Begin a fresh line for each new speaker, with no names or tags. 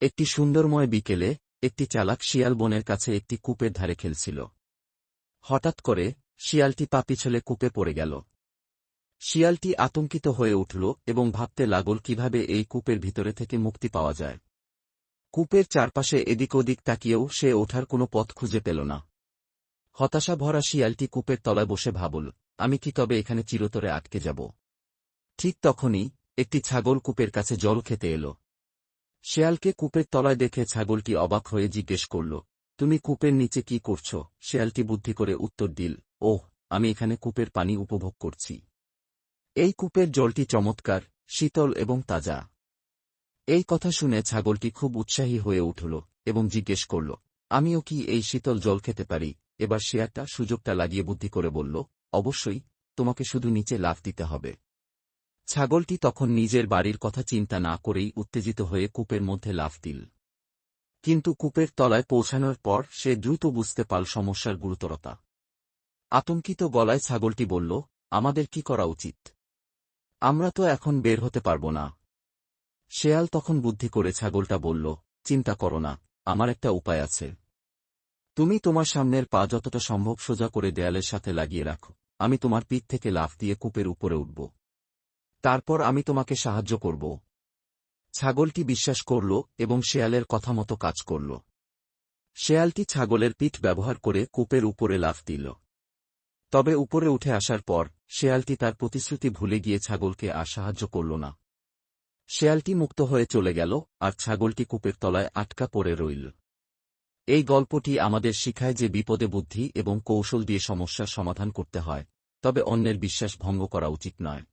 একটি সুন্দরময় বিকেলে একটি চালাক শিয়াল বনের কাছে একটি কূপের ধারে খেলছিল। হঠাৎ করে শিয়ালটি পা পিছলে কূপে পড়ে গেল। শিয়ালটি আতঙ্কিত হয়ে উঠল এবং ভাবতে লাগল কিভাবে এই কূপের ভিতরে থেকে মুক্তি পাওয়া যায়। কূপের চারপাশে এদিক ওদিক তাকিয়েও সে ওঠার কোনো পথ খুঁজে পেল না। হতাশা ভরা শিয়ালটি কূপের তলায় বসে ভাবল, আমি কি তবে এখানে চিরতরে আটকে যাব? ঠিক তখনই একটি ছাগল কূপের কাছে জল খেতে এল। শেয়ালকে কূপের তলায় দেখে ছাগলটি অবাক হয়ে জিজ্ঞেস করল, তুমি কূপের নিচে কি করছ? শেয়ালটি বুদ্ধি করে উত্তর দিল, ওহ, আমি এখানে কূপের পানি উপভোগ করছি। এই কূপের জলটি চমৎকার, শীতল এবং তাজা। এই কথা শুনে ছাগলটি খুব উৎসাহী হয়ে উঠল এবং জিজ্ঞেস করল, আমিও কি এই শীতল জল খেতে পারি? এবার শেয়ালটা সুযোগটা লাগিয়ে বুদ্ধি করে বলল, অবশ্যই, তোমাকে শুধু নিচে লাফ দিতে হবে। ছাগলটি তখন নিজের বাড়ির কথা চিন্তা না করেই উত্তেজিত হয়ে কূপের মধ্যে লাফ দিল। কিন্তু কূপের তলায় পৌঁছানোর পর সে দ্রুত বুঝতে পারল সমস্যার গুরুতরতা। আতঙ্কিত গলায় ছাগলটি বলল, আমাদের কি করা উচিত? আমরা তো এখন বের হতে পারব না। শেয়াল তখন বুদ্ধি করে ছাগলটা বলল, চিন্তা করো না, আমার একটা উপায় আছে। তুমি তোমার সামনের পা যতটা সম্ভব সোজা করে দেয়ালের সাথে লাগিয়ে রাখো, আমি তোমার পিঠ থেকে লাফ দিয়ে কূপের উপরে উঠব। তারপর আমি তোমাকে সাহায্য করব। ছাগলটি বিশ্বাস করল এবং শেয়ালের কথা মতো কাজ করল। শেয়ালটি ছাগলের পিঠ ব্যবহার করে কূপের উপরে লাফ দিল। তবে উপরে উঠে আসার পর শেয়ালটি তার প্রতিশ্রুতি ভুলে গিয়ে ছাগলকে আর সাহায্য করল না। শেয়ালটি মুক্ত হয়ে চলে গেল আর ছাগলটি কূপের তলায় আটকা পড়ে রইল। এই গল্পটি আমাদের শিখায় যে বিপদে বুদ্ধি এবং কৌশল দিয়ে সমস্যার সমাধান করতে হয়, তবে অন্যের বিশ্বাস ভঙ্গ করা উচিত নয়।